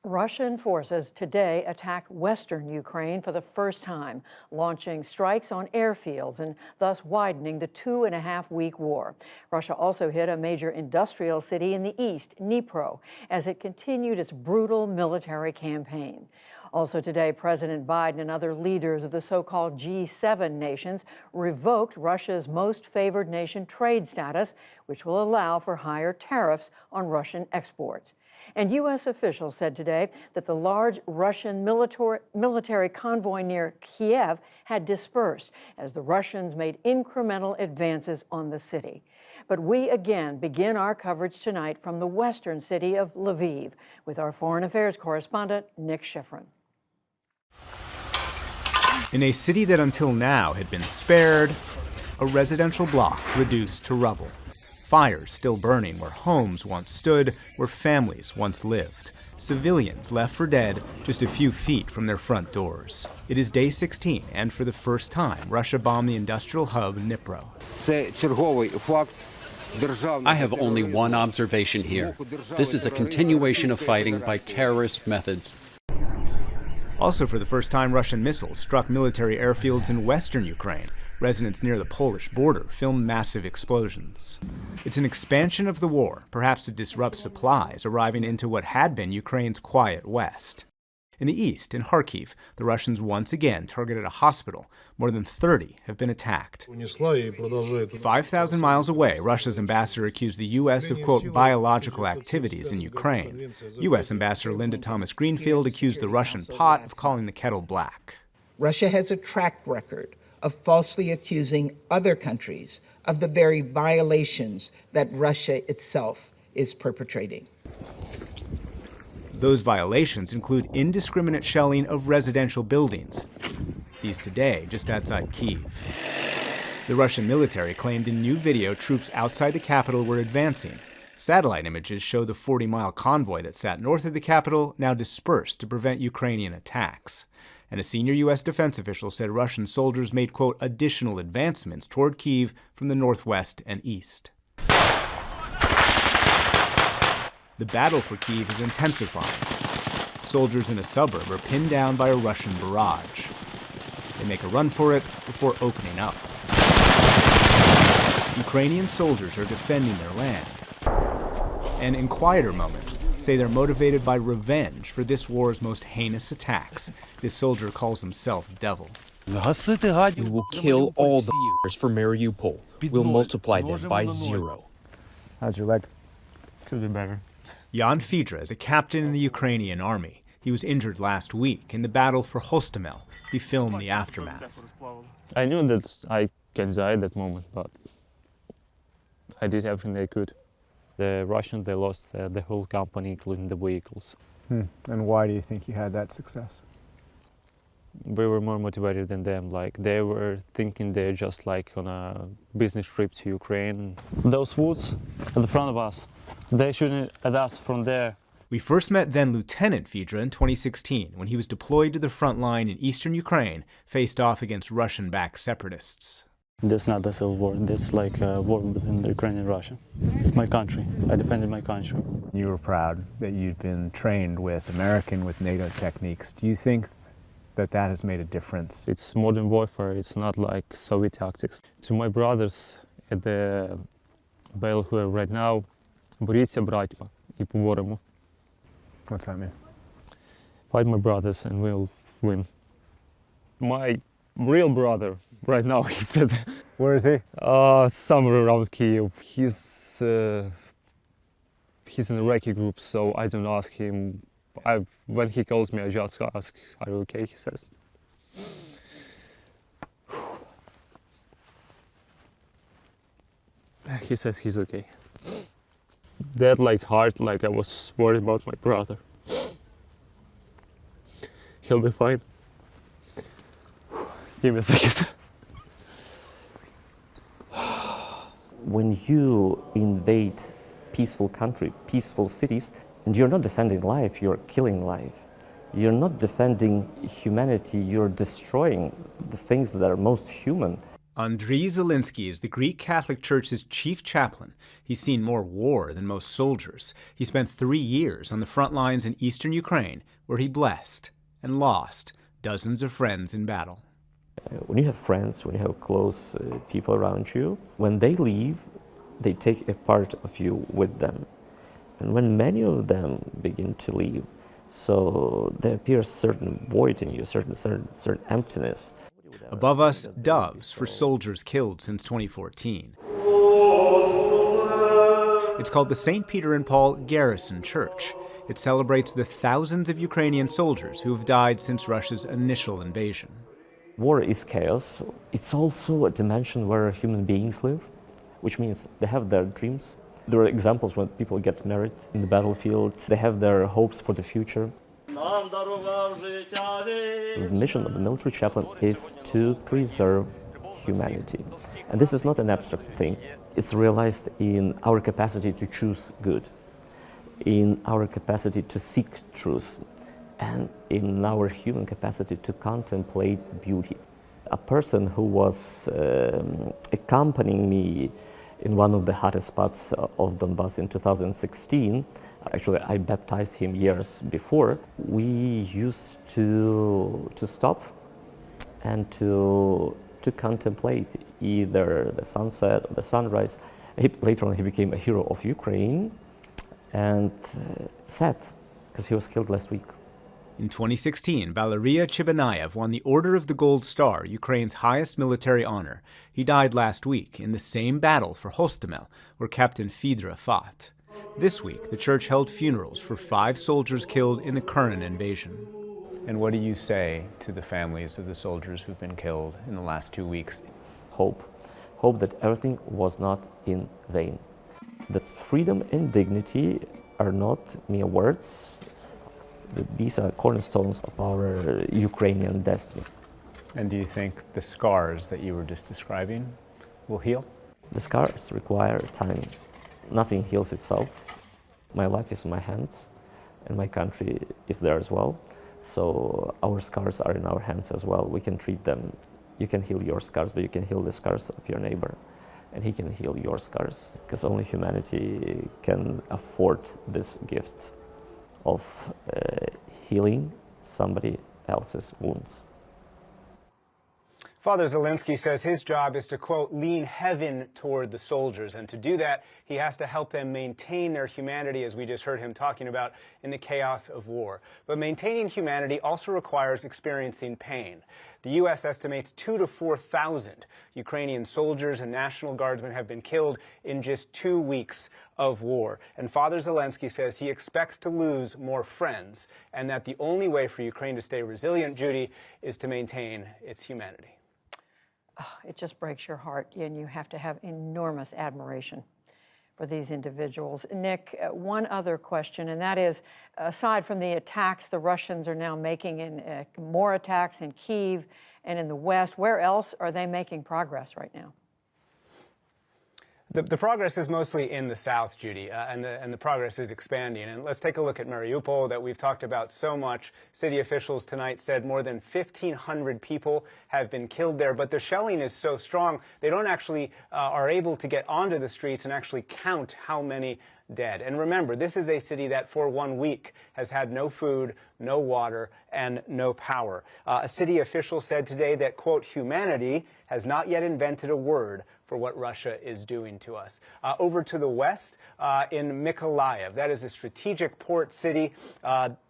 Russian forces today attacked western Ukraine for the first time, launching strikes on airfields and thus widening the 2.5-week war. Russia also hit a major industrial city in the east, Dnipro, as it continued its brutal military campaign. Also today, President Biden and other leaders of the so-called G7 nations revoked Russia's most favored nation trade status, which will allow for higher tariffs on Russian exports. And U.S. officials said today that the large Russian military convoy near Kyiv had dispersed as the Russians made incremental advances on the city. But we again begin our coverage tonight from the western city of Lviv with our foreign affairs correspondent, Nick Schifrin. In a city that until now had been spared, a residential block reduced to rubble. Fires still burning where homes once stood, where families once lived. Civilians left for dead just a few feet from their front doors. It is day 16, and for the first time, Russia bombed the industrial hub Dnipro. I have only one observation here. This is a continuation of fighting by terrorist methods. Also for the first time, Russian missiles struck military airfields in western Ukraine. Residents near the Polish border filmed massive explosions. It's an expansion of the war, perhaps to disrupt supplies arriving into what had been Ukraine's quiet west. In the east, in Kyiv, the Russians once again targeted a hospital. More than 30 have been attacked. 5,000 miles away, Russia's ambassador accused the U.S. of, quote, biological activities in Ukraine. U.S. Ambassador Linda Thomas-Greenfield accused the Russian pot of calling the kettle black. Russia has a track record of falsely accusing other countries of the very violations that Russia itself is perpetrating. Those violations include indiscriminate shelling of residential buildings. These today just outside Kyiv. The Russian military claimed in new video troops outside the capital were advancing. Satellite images show the 40-mile convoy that sat north of the capital now dispersed to prevent Ukrainian attacks. And a senior U.S. defense official said Russian soldiers made, quote, additional advancements toward Kyiv from the northwest and east. The battle for Kyiv is intensifying. Soldiers in a suburb are pinned down by a Russian barrage. They make a run for it before opening up. Ukrainian soldiers are defending their land. And in quieter moments, say they're motivated by revenge for this war's most heinous attacks. This soldier calls himself Devil. We will kill all the for Mariupol. We'll multiply them by 0. How's your leg? Could be better. Jan Fidra is a captain in the Ukrainian army. He was injured last week in the battle for Hostomel. He filmed the aftermath. I knew that I can die at that moment, but I did everything I could. The Russians, they lost the whole company, including the vehicles. And why do you think you had that success? We were more motivated than them. Like, they were thinking they're just like on a business trip to Ukraine. Those woods at the front of us, they shooting at us from there. We first met then Lieutenant Fidra in 2016 when he was deployed to the front line in eastern Ukraine, faced off against Russian-backed separatists. This is not a civil war. This is like a war within the Ukraine and Russia. It's my country. I defended my country. You were proud that you'd been trained with American, with NATO techniques. Do you think that that has made a difference? It's modern warfare. It's not like Soviet tactics. To my brothers at the battle who are right now, боріться, братья, і поборемо. What's that mean? Fight my brothers and we'll win. My real brother, right now, he said. Where is he? Somewhere around Kyiv. He's in a Iraqi group, so I don't ask him. When he calls me, I just ask, "Are you okay?" He says. He says he's okay. That like hard, like I was worried about my brother. He'll be fine. Give me a second. When you invade peaceful country, peaceful cities, and you're not defending life, you're killing life. You're not defending humanity, you're destroying the things that are most human. Andriy Zelensky is the Greek Catholic Church's chief chaplain. He's seen more war than most soldiers. He spent 3 years on the front lines in eastern Ukraine, where he blessed and lost dozens of friends in battle. When you have friends, when you have close people around you, when they leave, they take a part of you with them. And when many of them begin to leave, so there appears a certain void in you, certain emptiness. Above us, doves for soldiers killed since 2014. It's called the St. Peter and Paul Garrison Church. It celebrates the thousands of Ukrainian soldiers who have died since Russia's initial invasion. War is chaos. It's also a dimension where human beings live, which means they have their dreams. There are examples when people get married in the battlefield. They have their hopes for the future. The mission of the military chaplain is to preserve humanity. And this is not an abstract thing. It's realized in our capacity to choose good, in our capacity to seek truth, and in our human capacity to contemplate beauty. A person who was accompanying me in one of the hottest spots of Donbass in 2016, actually I baptized him years before, we used to stop and to contemplate either the sunset or the sunrise. Later on he became a hero of Ukraine, and sad because he was killed last week. In 2016, Valeria Chibanayev won the Order of the Gold Star, Ukraine's highest military honor. He died last week in the same battle for Hostomel, where Captain Fidra fought. This week, the church held funerals for 5 soldiers killed in the current invasion. And what do you say to the families of the soldiers who've been killed in the last 2 weeks? Hope. Hope that everything was not in vain. That freedom and dignity are not mere words. These are cornerstones of our Ukrainian destiny. And do you think the scars that you were just describing will heal? The scars require time. Nothing heals itself. My life is in my hands, and my country is there as well. So our scars are in our hands as well. We can treat them. You can heal your scars, but you can heal the scars of your neighbor, and he can heal your scars, because only humanity can afford this gift of healing somebody else's wounds. Father Zelensky says his job is to, quote, lean heaven toward the soldiers. And to do that, he has to help them maintain their humanity, as we just heard him talking about, in the chaos of war. But maintaining humanity also requires experiencing pain. The U.S. estimates 2,000 to 4,000 Ukrainian soldiers and National Guardsmen have been killed in just 2 weeks of war. And Father Zelensky says he expects to lose more friends, and that the only way for Ukraine to stay resilient, Judy, is to maintain its humanity. Oh, it just breaks your heart, and you have to have enormous admiration for these individuals. Nick, one other question, and that is, aside from the attacks the Russians are now making, in more attacks in Kyiv and in the West, where else are they making progress right now? The progress is mostly in the south, Judy, and the progress is expanding. And let's take a look at Mariupol that we've talked about so much. City officials tonight said more than 1,500 people have been killed there, but the shelling is so strong they don't actually are able to get onto the streets and actually count how many dead. And remember, this is a city that for 1 week has had no food, no water, and no power. A city official said today that, quote, humanity has not yet invented a word for what Russia is doing to us. Over to the west, in Mykolaiv, that is a strategic port city.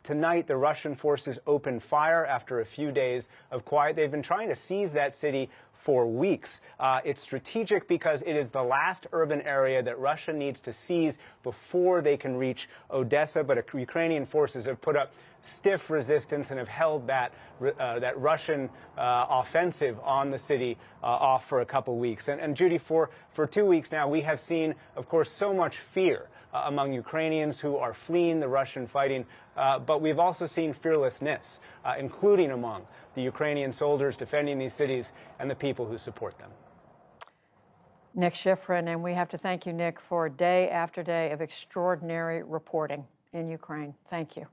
Tonight, the Russian forces opened fire after a few days of quiet. They've been trying to seize that city for weeks. It's strategic because it is the last urban area that Russia needs to seize before they can reach Odessa, but Ukrainian forces have put up stiff resistance and have held that Russian offensive on the city off for a couple weeks. And Judy, for 2 weeks now, we have seen, of course, so much fear among Ukrainians who are fleeing the Russian fighting, but we've also seen fearlessness, including among the Ukrainian soldiers defending these cities and the people who support them. Nick Schifrin, and we have to thank you, Nick, for day after day of extraordinary reporting in Ukraine. Thank you.